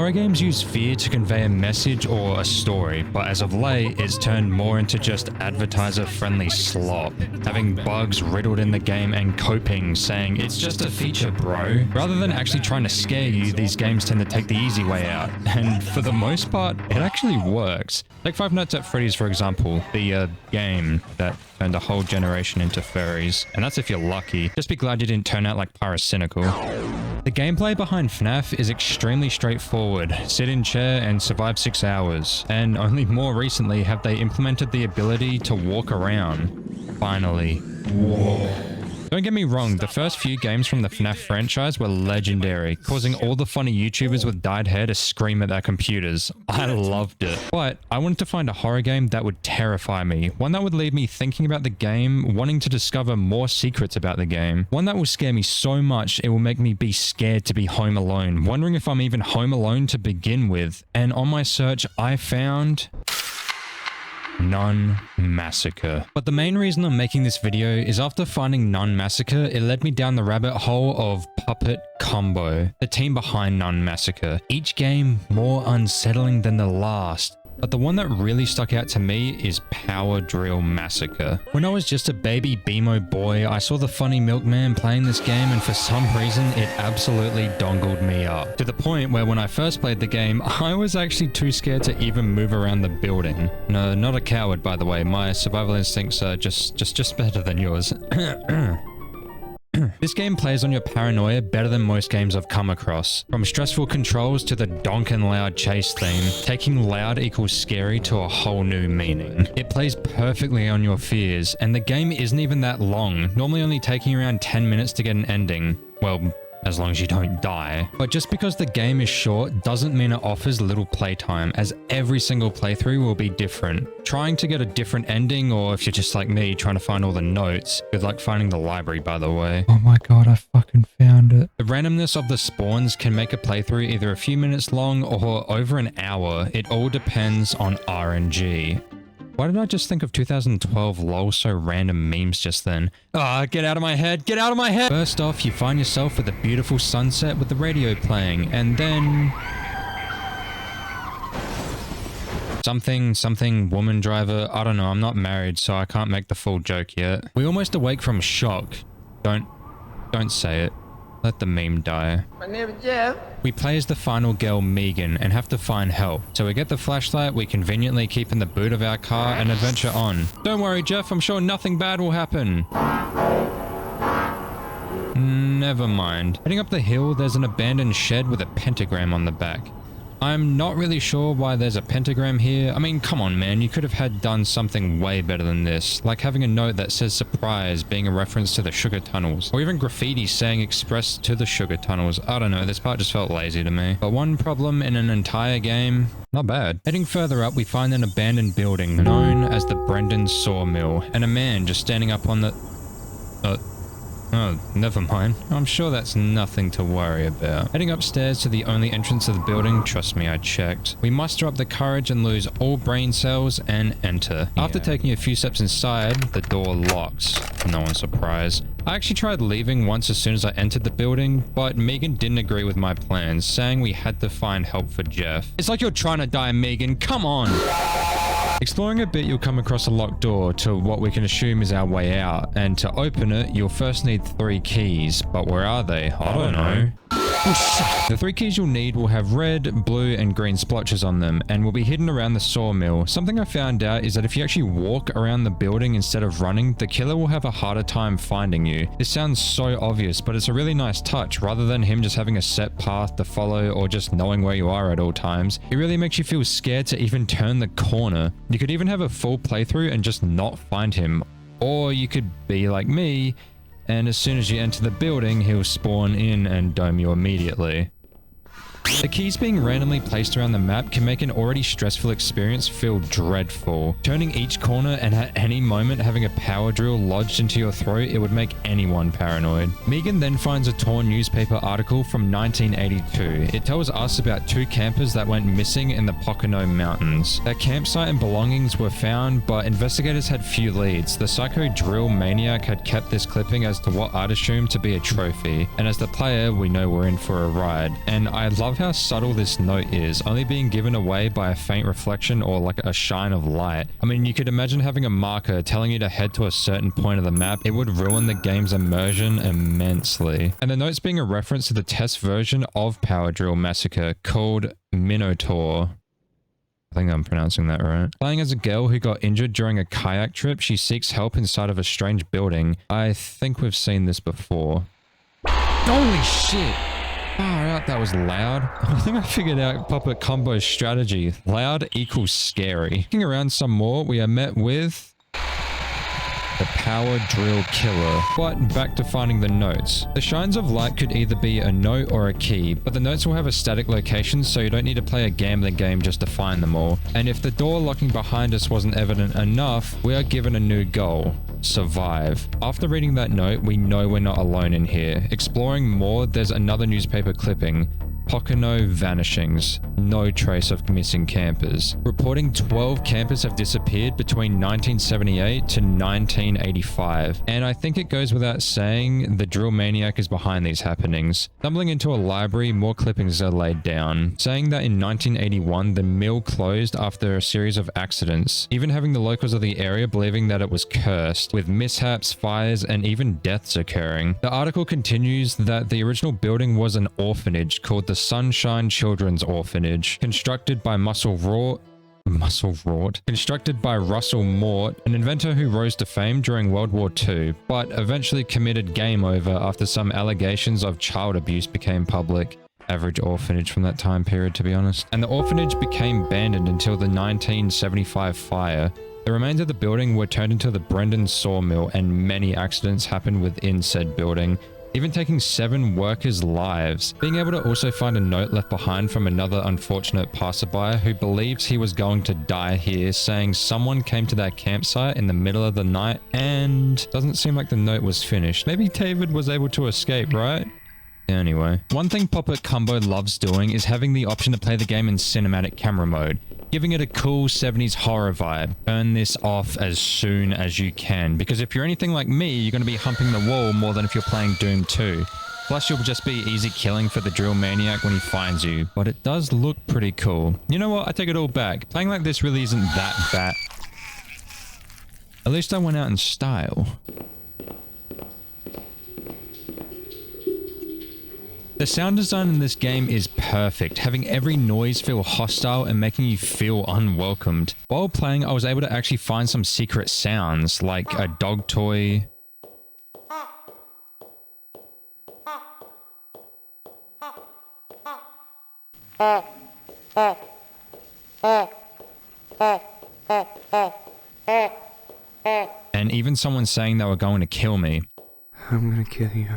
Horror games use fear to convey a message or a story, but as of late, it's turned more into just advertiser-friendly slop, having bugs riddled in the game and coping, saying, "It's just a feature, bro." Rather than actually trying to scare you, these games tend to take the easy way out, and for the most part, it actually works. Take Five Nights at Freddy's, for example, the game that turned a whole generation into furries, and that's if you're lucky. Just be glad you didn't turn out like Pyrocynical. The gameplay behind FNAF is extremely straightforward. Sit in chair and survive 6 hours. And only more recently have they implemented the ability to walk around. Finally. Walk. Don't get me wrong, the first few games from the FNAF franchise were legendary, causing all the funny YouTubers with dyed hair to scream at their computers. I loved it. But I wanted to find a horror game that would terrify me, one that would leave me thinking about the game, wanting to discover more secrets about the game, one that will scare me so much it will make me be scared to be home alone, wondering if I'm even home alone to begin with. And on my search, I found Nun Massacre. But the main reason I'm making this video is after finding Nun Massacre, it led me down the rabbit hole of Puppet Combo, the team behind Nun Massacre. Each game more unsettling than the last. But the one that really stuck out to me is Power Drill Massacre. When I was just a baby BMO boy, I saw the funny milkman playing this game, and for some reason it absolutely dongled me up. To the point where when I first played the game, I was actually too scared to even move around the building. No, not a coward by the way, my survival instincts are just better than yours. This game plays on your paranoia better than most games I've come across. From stressful controls to the donkin' loud chase theme, taking loud equals scary to a whole new meaning. It plays perfectly on your fears, and the game isn't even that long, normally only taking around 10 minutes to get an ending. Well, as long as you don't die. But just because the game is short doesn't mean it offers little playtime, as every single playthrough will be different. Trying to get a different ending, or if you're just like me, trying to find all the notes. Good luck finding the library, by the way. Oh my god, I fucking found it. The randomness of the spawns can make a playthrough either a few minutes long or over an hour. It all depends on RNG. Why did I just think of 2012 lol so random memes just then? Ah, get out of my head, get out of my head! First off, you find yourself with a beautiful sunset with the radio playing, and then something woman driver. I don't know, I'm not married, so I can't make the full joke yet. We almost awake from shock. Don't say it. Let the meme die. My name is Jeff. We play as the final girl, Megan, and have to find help. So we get the flashlight we conveniently keep in the boot of our car and adventure on. Don't worry, Jeff, I'm sure nothing bad will happen. Never mind. Heading up the hill, there's an abandoned shed with a pentagram on the back. I'm not really sure why there's a pentagram here. I mean, come on, man. You could have done something way better than this. Like having a note that says surprise being a reference to the sugar tunnels. Or even graffiti saying express to the sugar tunnels. I don't know. This part just felt lazy to me. But one problem in an entire game, not bad. Heading further up, we find an abandoned building known as the Brendan Sawmill. And a man just standing up on the... Oh, never mind. I'm sure that's nothing to worry about. Heading upstairs to the only entrance of the building, trust me, I checked. We muster up the courage and lose all brain cells and enter. After taking a few steps inside, the door locks. No one's surprised. I actually tried leaving once as soon as I entered the building, but Megan didn't agree with my plans, saying we had to find help for Jeff. It's like you're trying to die, Megan. Come on! Exploring a bit, you'll come across a locked door to what we can assume is our way out, and to open it, you'll first need 3 keys, but where are they? I don't know. The 3 keys you'll need will have red, blue, and green splotches on them, and will be hidden around the sawmill. Something I found out is that if you actually walk around the building instead of running, the killer will have a harder time finding you. This sounds so obvious, but it's a really nice touch. Rather than him just having a set path to follow or just knowing where you are at all times, it really makes you feel scared to even turn the corner. You could even have a full playthrough and just not find him. Or you could be like me, and as soon as you enter the building, he'll spawn in and dome you immediately. The keys being randomly placed around the map can make an already stressful experience feel dreadful. Turning each corner and at any moment having a power drill lodged into your throat, it would make anyone paranoid. Megan then finds a torn newspaper article from 1982. It tells us about 2 campers that went missing in the Pocono Mountains. Their campsite and belongings were found, but investigators had few leads. The psycho drill maniac had kept this clipping as to what I'd assumed to be a trophy, and as the player, we know we're in for a ride. And I love love how subtle this note is, only being given away by a faint reflection or like a shine of light. I mean, you could imagine having a marker telling you to head to a certain point of the map. It would ruin the game's immersion immensely. And the note's being a reference to the test version of Power Drill Massacre called Minotaur. I think I'm pronouncing that right. Playing as a girl who got injured during a kayak trip, she seeks help inside of a strange building. I think we've seen this before. Holy shit! Far out, that was loud. I think I figured out Puppet Combo's strategy. Loud equals scary. Looking around some more, we are met with the Power Drill Killer. But back to finding the notes. The shines of light could either be a note or a key, but the notes will have a static location, so you don't need to play a gambling game just to find them all. And if the door locking behind us wasn't evident enough, we are given a new goal. Survive. After reading that note, we know we're not alone in here. Exploring more, there's another newspaper clipping. Pocono vanishings. No trace of missing campers. Reporting 12 campers have disappeared between 1978 to 1985. And I think it goes without saying the drill maniac is behind these happenings. Stumbling into a library, more clippings are laid down, saying that in 1981 the mill closed after a series of accidents, even having the locals of the area believing that it was cursed, with mishaps, fires, and even deaths occurring. The article continues that the original building was an orphanage called the Sunshine Children's Orphanage, constructed by constructed by Russell Mort, an inventor who rose to fame during World War II, but eventually committed game over after some allegations of child abuse became public. Average orphanage from that time period, to be honest. And the orphanage became abandoned until the 1975 fire. The remains of the building were turned into the Brendan sawmill, and many accidents happened within said building, even taking 7 workers' lives. Being able to also find a note left behind from another unfortunate passerby who believes he was going to die here, saying someone came to that campsite in the middle of the night, and doesn't seem like the note was finished. Maybe David was able to escape, right? Anyway, one thing Puppet Combo loves doing is having the option to play the game in cinematic camera mode, giving it a cool 70s horror vibe. Turn this off as soon as you can, because if you're anything like me, you're going to be humping the wall more than if you're playing Doom 2. Plus, you'll just be easy killing for the drill maniac when he finds you, but it does look pretty cool. You know what? I take it all back. Playing like this really isn't that bad. At least I went out in style. The sound design in this game is perfect, having every noise feel hostile and making you feel unwelcomed. While playing, I was able to actually find some secret sounds, like a dog toy. And even someone saying they were going to kill me. I'm gonna kill you.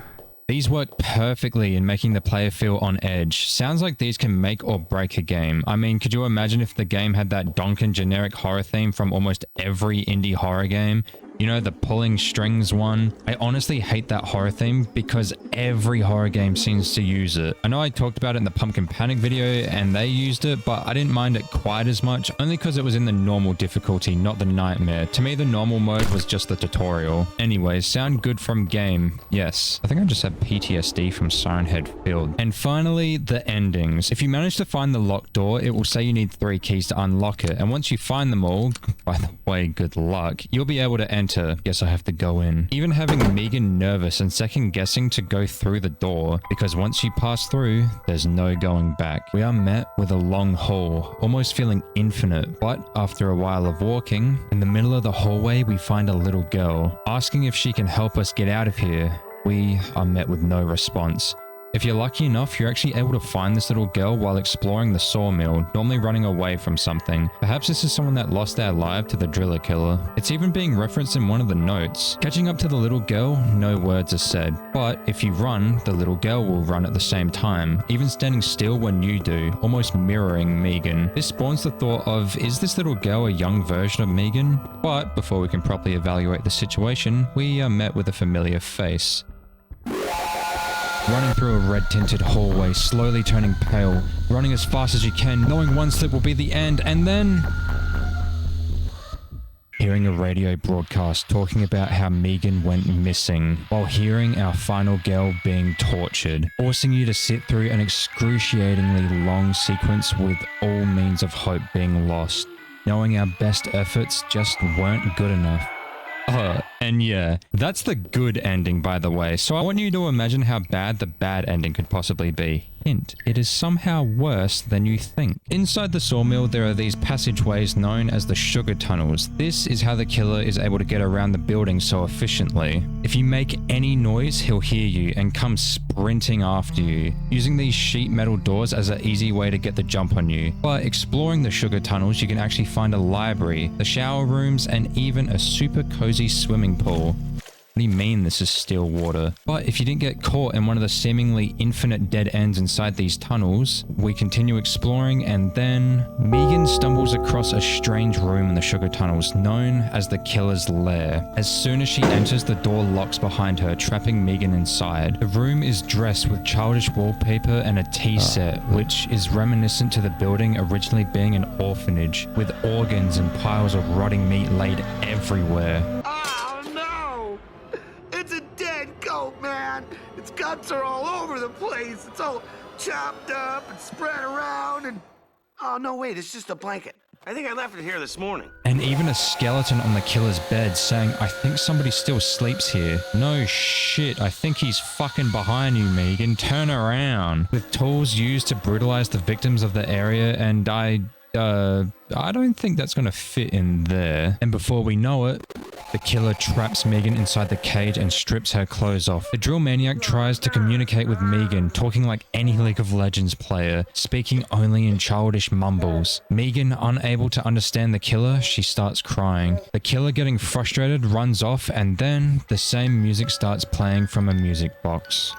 These work perfectly in making the player feel on edge. Sounds like these can make or break a game. I mean, could you imagine if the game had that donkin' generic horror theme from almost every indie horror game? You know, the pulling strings one. I honestly hate that horror theme because every horror game seems to use it. I know I talked about it in the Pumpkin Panic video and they used it, but I didn't mind it quite as much, only because it was in the normal difficulty, not the nightmare. To me, the normal mode was just the tutorial. Anyways, sound good from game. Yes. I think I just had PTSD from Siren Head Field. And finally, the endings. If you manage to find the locked door, it will say you need 3 keys to unlock it. And once you find them all, by the way, good luck, you'll be able to enter. Guess I have to go in. Even having Megan nervous and second guessing to go through the door, because once you pass through, there's no going back. We are met with a long hall, almost feeling infinite, but after a while of walking, in the middle of the hallway we find a little girl. Asking if she can help us get out of here, we are met with no response. If you're lucky enough, you're actually able to find this little girl while exploring the sawmill, normally running away from something. Perhaps this is someone that lost their life to the driller killer. It's even being referenced in one of the notes. Catching up to the little girl, no words are said. But if you run, the little girl will run at the same time, even standing still when you do, almost mirroring Megan. This spawns the thought of, is this little girl a young version of Megan? But before we can properly evaluate the situation, we are met with a familiar face. Running through a red-tinted hallway, slowly turning pale, running as fast as you can, knowing one slip will be the end, and then... hearing a radio broadcast talking about how Megan went missing, while hearing our final girl being tortured, forcing you to sit through an excruciatingly long sequence with all means of hope being lost, knowing our best efforts just weren't good enough. Oh, and yeah, that's the good ending, by the way, so I want you to imagine how bad the bad ending could possibly be. Hint, it is somehow worse than you think. Inside the sawmill, there are these passageways known as the sugar tunnels. This is how the killer is able to get around the building so efficiently. If you make any noise, he'll hear you and come sprinting after you, using these sheet metal doors as an easy way to get the jump on you. By exploring the sugar tunnels, you can actually find a library, the shower rooms, and even a super cozy swimming pool. What do you mean this is still water? But if you didn't get caught in one of the seemingly infinite dead ends inside these tunnels, we continue exploring, and then Megan stumbles across a strange room in the sugar tunnels known as the killer's lair. As soon as she enters, the door locks behind her, trapping Megan inside. The room is dressed with childish wallpaper and a tea set, which is reminiscent to the building originally being an orphanage, with organs and piles of rotting meat laid everywhere. Man, its guts are all over the place. It's all chopped up and spread around and... Oh, no, wait, it's just a blanket. I think I left it here this morning. And even a skeleton on the killer's bed saying, I think somebody still sleeps here. No shit, I think he's fucking behind you, Megan. Turn around. With tools used to brutalize the victims of the area, and I don't think that's gonna fit in there. And before we know it, the killer traps Megan inside the cage and strips her clothes off. The drill maniac tries to communicate with Megan, talking like any League of Legends player, speaking only in childish mumbles. Megan, unable to understand the killer, she starts crying. The killer, getting frustrated, runs off, and then the same music starts playing from a music box.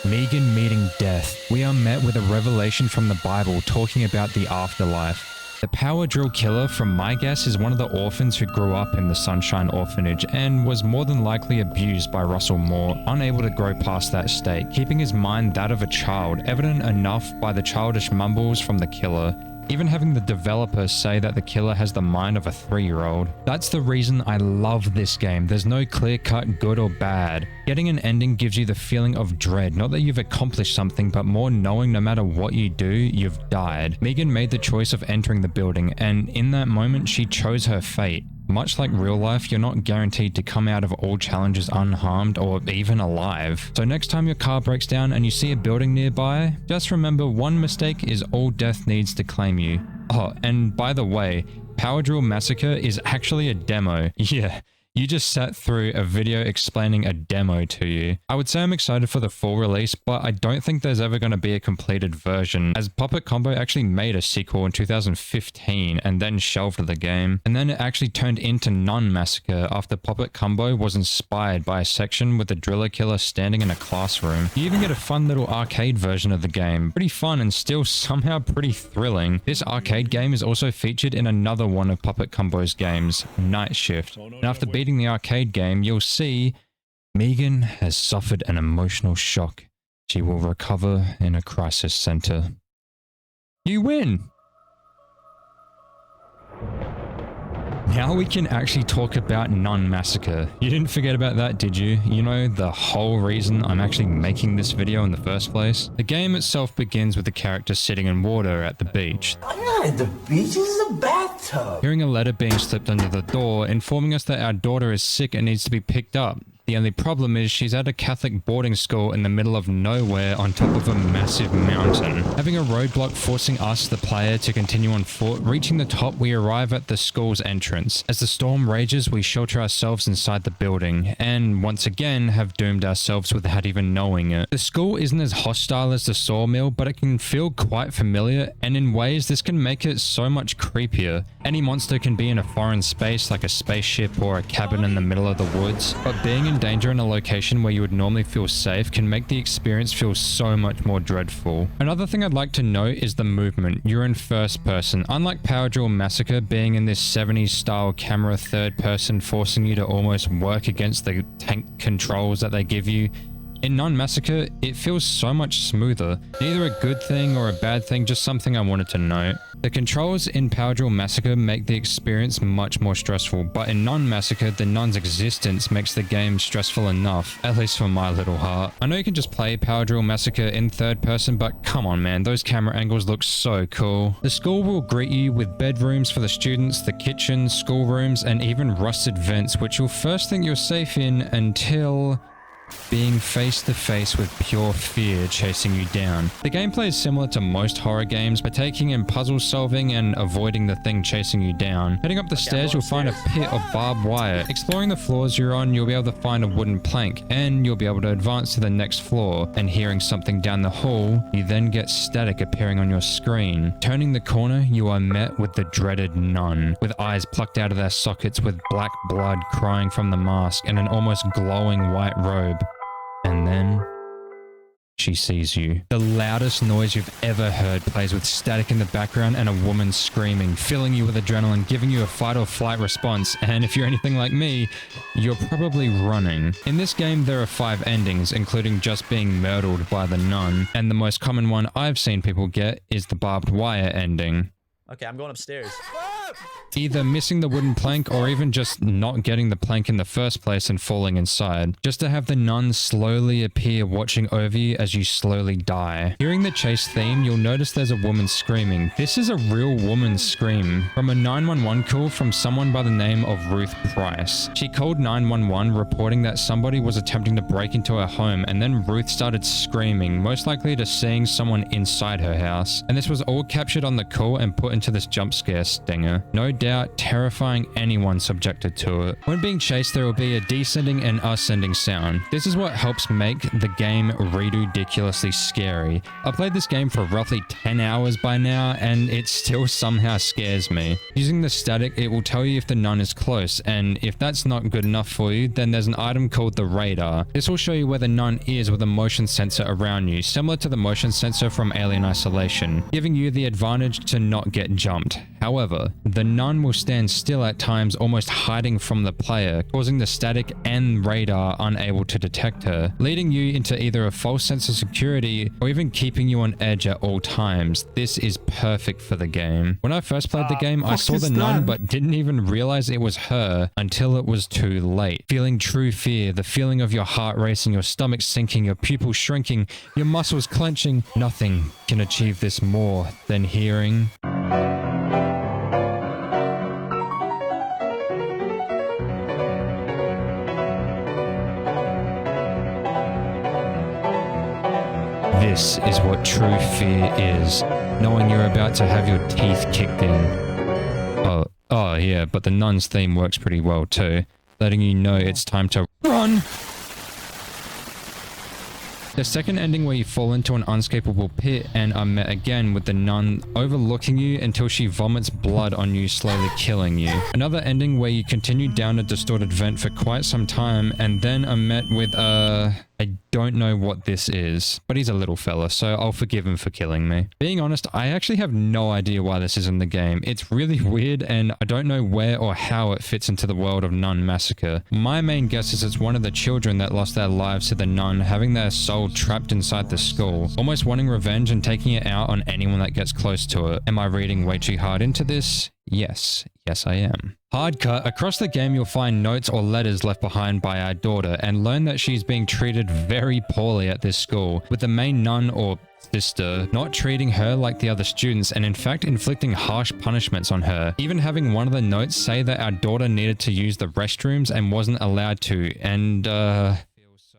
Megan meeting death. We are met with a revelation from the Bible talking about the afterlife. The power drill killer, from my guess, is one of the orphans who grew up in the Sunshine Orphanage and was more than likely abused by Russell Moore, unable to grow past that state, keeping his mind that of a child, evident enough by the childish mumbles from the killer. Even having the developers say that the killer has the mind of a 3-year-old. That's the reason I love this game. There's no clear-cut good or bad. Getting an ending gives you the feeling of dread, not that you've accomplished something, but more knowing no matter what you do, you've died. Megan made the choice of entering the building, and in that moment, she chose her fate. Much like real life, you're not guaranteed to come out of all challenges unharmed or even alive. So next time your car breaks down and you see a building nearby, just remember one mistake is all death needs to claim you. Oh, and by the way, Power Drill Massacre is actually a demo. Yeah. You just sat through a video explaining a demo to you. I would say I'm excited for the full release, but I don't think there's ever going to be a completed version, as Puppet Combo actually made a sequel in 2015 and then shelved the game. And then it actually turned into Nun Massacre after Puppet Combo was inspired by a section with the driller killer standing in a classroom. You even get a fun little arcade version of the game. Pretty fun and still somehow pretty thrilling. This arcade game is also featured in another one of Puppet Combo's games, Night Shift. And after beating the arcade game, you'll see Megan has suffered an emotional shock. She will recover in a crisis center. You win! Now we can actually talk about Nun Massacre. You didn't forget about that, did you? You know, the whole reason I'm actually making this video in the first place? The game itself begins with the character sitting in water at the beach. I'm not at the beach, this is a bathtub. Hearing a letter being slipped under the door, informing us that our daughter is sick and needs to be picked up. The only problem is she's at a Catholic boarding school in the middle of nowhere on top of a massive mountain. Having a roadblock forcing us, the player, to continue on foot, reaching the top, we arrive at the school's entrance. As the storm rages, we shelter ourselves inside the building, and once again have doomed ourselves without even knowing it. The school isn't as hostile as the sawmill, but it can feel quite familiar, and in ways this can make it so much creepier. Any monster can be in a foreign space like a spaceship or a cabin in the middle of the woods, but being in danger in a location where you would normally feel safe can make the experience feel so much more dreadful. Another thing I'd like to note is the movement. You're in first person. Unlike Power Drill Massacre being in this 70s style camera third person, forcing you to almost work against the tank controls that they give you, In Nun Massacre, it feels so much smoother. Neither a good thing or a bad thing, just something I wanted to note. The controls in Power Drill Massacre make the experience much more stressful, but in Nun Massacre, the nun's existence makes the game stressful enough, at least for my little heart. I know you can just play Power Drill Massacre in third person, but come on man, those camera angles look so cool. The school will greet you with bedrooms for the students, the kitchen, schoolrooms, and even rusted vents, which you'll first think you're safe in until being face to face with pure fear chasing you down. The gameplay is similar to most horror games, but taking in puzzle solving and avoiding the thing chasing you down. Heading up the stairs, you'll find a pit of barbed wire. Exploring the floors you're on, you'll be able to find a wooden plank, and you'll be able to advance to the next floor. And hearing something down the hall, you then get static appearing on your screen. Turning the corner, you are met with the dreaded nun, with eyes plucked out of their sockets with black blood crying from the mask and an almost glowing white robe. And then she sees you. The loudest noise you've ever heard plays with static in the background and a woman screaming, filling you with adrenaline, giving you a fight or flight response. And if you're anything like me, you're probably running. In this game, there are 5 endings, including just being murdered by the nun. And the most common one I've seen people get is the barbed wire ending. Okay, I'm going upstairs. Either missing the wooden plank or even just not getting the plank in the first place and falling inside. Just to have the nun slowly appear watching over you as you slowly die. Hearing the chase theme, you'll notice there's a woman screaming. This is a real woman's scream from a 911 call from someone by the name of Ruth Price. She called 911 reporting that somebody was attempting to break into her home, and then Ruth started screaming, most likely to seeing someone inside her house. And this was all captured on the call and put into this jump scare stinger. No doubt terrifying anyone subjected to it. When being chased, there will be a descending and ascending sound. This is what helps make the game ridiculously scary. I played this game for roughly 10 hours by now, and it still somehow scares me. Using the static, it will tell you if the nun is close, and if that's not good enough for you, then there's an item called the radar. This will show you where the nun is with a motion sensor around you, similar to the motion sensor from Alien Isolation, giving you the advantage to not get jumped. However, the nun will stand still at times, almost hiding from the player, causing the static and radar unable to detect her, leading you into either a false sense of security or even keeping you on edge at all times. This is perfect for the game. When I first played the game, I saw the nun but didn't even realize it was her until it was too late. Feeling true fear, the feeling of your heart racing, your stomach sinking, your pupils shrinking, your muscles clenching. Nothing can achieve this more than hearing This is what true fear is, knowing you're about to have your teeth kicked in. Oh yeah, but the nun's theme works pretty well too, letting you know it's time to run! The second ending where you fall into an unescapable pit and are met again with the nun overlooking you until she vomits blood on you, slowly killing you. Another ending where you continue down a distorted vent for quite some time and then are met with I don't know what this is, but he's a little fella, so I'll forgive him for killing me. Being honest, I actually have no idea why this is in the game. It's really weird, and I don't know where or how it fits into the world of Nun Massacre. My main guess is it's one of the children that lost their lives to the nun, having their soul trapped inside the skull, almost wanting revenge and taking it out on anyone that gets close to it. Am I reading way too hard into this? Yes I am. Hard cut. Across the game, you'll find notes or letters left behind by our daughter and learn that she's being treated very poorly at this school, with the main nun or sister not treating her like the other students and in fact inflicting harsh punishments on her, even having one of the notes say that our daughter needed to use the restrooms and wasn't allowed to, and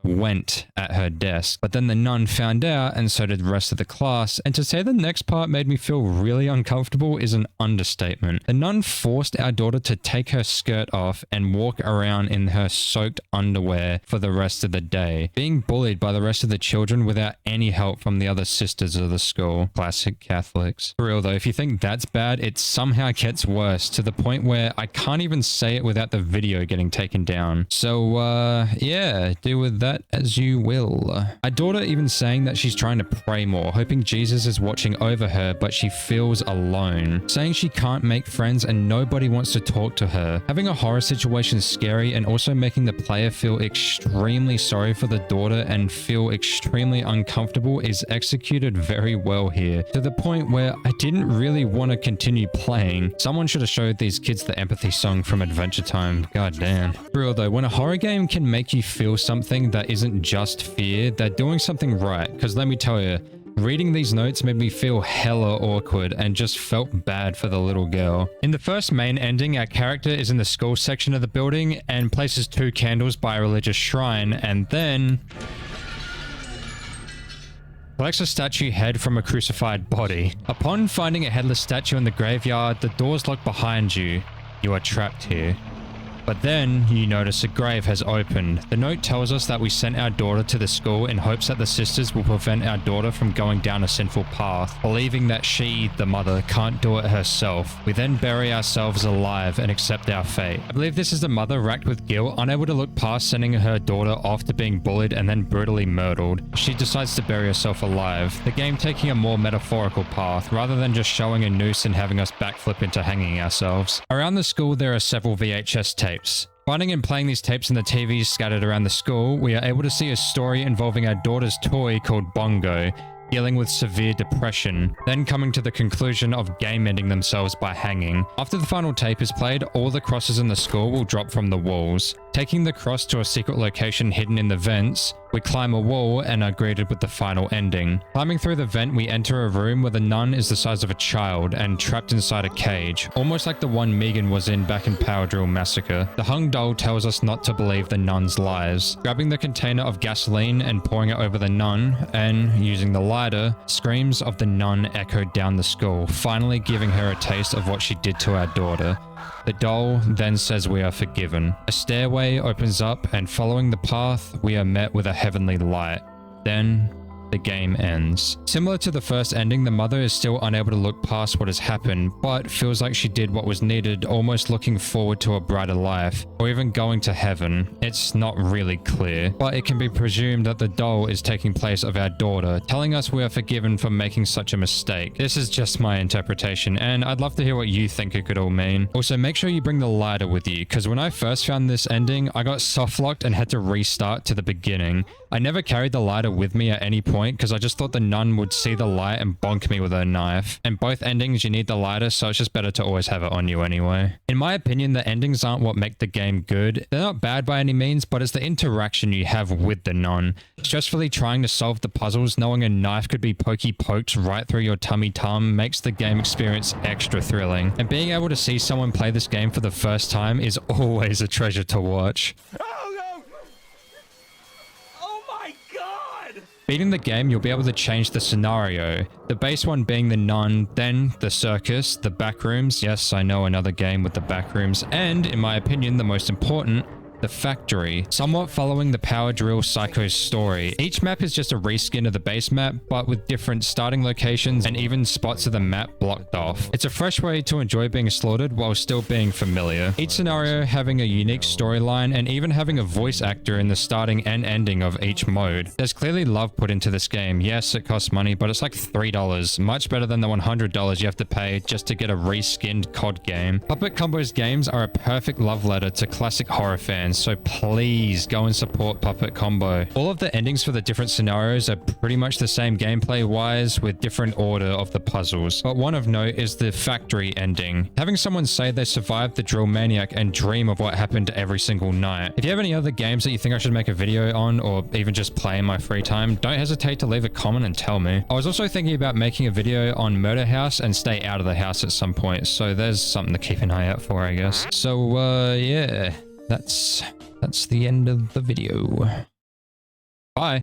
went at her desk. But then the nun found out, and so did the rest of the class, and to say the next part made me feel really uncomfortable is an understatement. The nun forced our daughter to take her skirt off and walk around in her soaked underwear for the rest of the day, being bullied by the rest of the children without any help from the other sisters of the school. Classic Catholics. For real though, if you think that's bad, it somehow gets worse, to the point where I can't even say it without the video getting taken down. So yeah, deal with that. that as you will. Our daughter even saying that she's trying to pray more, hoping Jesus is watching over her, but she feels alone. Saying she can't make friends and nobody wants to talk to her. Having a horror situation scary and also making the player feel extremely sorry for the daughter and feel extremely uncomfortable is executed very well here, to the point where I didn't really want to continue playing. Someone should have showed these kids the empathy song from Adventure Time. God damn. For real though, when a horror game can make you feel something that isn't just fear, they're doing something right, because let me tell you, reading these notes made me feel hella awkward and just felt bad for the little girl. In the first main ending, our character is in the school section of the building and places 2 candles by a religious shrine, and then collects a statue head from a crucified body. Upon finding a headless statue in the graveyard, the doors lock behind you. You are trapped here. But then, you notice a grave has opened. The note tells us that we sent our daughter to the school in hopes that the sisters will prevent our daughter from going down a sinful path, believing that she, the mother, can't do it herself. We then bury ourselves alive and accept our fate. I believe this is the mother racked with guilt, unable to look past sending her daughter off to being bullied and then brutally murdered. She decides to bury herself alive, the game taking a more metaphorical path, rather than just showing a noose and having us backflip into hanging ourselves. Around the school there are several VHS tapes. Finding and playing these tapes in the TVs scattered around the school, we are able to see a story involving our daughter's toy called Bongo, dealing with severe depression, then coming to the conclusion of game ending themselves by hanging. After the final tape is played, all the crosses in the school will drop from the walls. Taking the cross to a secret location hidden in the vents, we climb a wall and are greeted with the final ending. Climbing through the vent, we enter a room where the nun is the size of a child and trapped inside a cage, almost like the one Megan was in back in Power Drill Massacre. The hung doll tells us not to believe the nun's lies. Grabbing the container of gasoline and pouring it over the nun, and using the lighter, screams of the nun echoed down the school, finally giving her a taste of what she did to our daughter. The doll then says we are forgiven. A stairway opens up, and following the path, we are met with a heavenly light. Then, the game ends. Similar to the first ending, the mother is still unable to look past what has happened, but feels like she did what was needed, almost looking forward to a brighter life, or even going to heaven. It's not really clear, but it can be presumed that the doll is taking place of our daughter, telling us we are forgiven for making such a mistake. This is just my interpretation, and I'd love to hear what you think it could all mean. Also, make sure you bring the lighter with you, because when I first found this ending, I got softlocked and had to restart to the beginning. I never carried the lighter with me at any point because I just thought the nun would see the light and bonk me with her knife. And both endings you need the lighter, so it's just better to always have it on you anyway. In my opinion, the endings aren't what make the game good. They're not bad by any means, but it's the interaction you have with the nun. Stressfully trying to solve the puzzles, knowing a knife could be poked right through your tummy tum makes the game experience extra thrilling. And being able to see someone play this game for the first time is always a treasure to watch. Beating the game, you'll be able to change the scenario. The base one being the nun, then the circus, the backrooms. Yes, I know, another game with the backrooms. And, in my opinion, the most important, the factory, somewhat following the Power Drill Psycho's story. Each map is just a reskin of the base map, but with different starting locations and even spots of the map blocked off. It's a fresh way to enjoy being slaughtered while still being familiar. Each scenario having a unique storyline and even having a voice actor in the starting and ending of each mode. There's clearly love put into this game. Yes, it costs money, but it's like $3. Much better than the $100 you have to pay just to get a reskinned COD game. Puppet Combo's games are a perfect love letter to classic horror fans, so please go and support Puppet Combo. All of the endings for the different scenarios are pretty much the same gameplay wise with different order of the puzzles, but one of note is the factory ending. Having someone say they survived the drill maniac and dream of what happened every single night. If you have any other games that you think I should make a video on, or even just play in my free time, don't hesitate to leave a comment and tell me. I was also thinking about making a video on Murder House and Stay Out of the House at some point, so there's something to keep an eye out for, I guess. So yeah, that's the end of the video. Bye.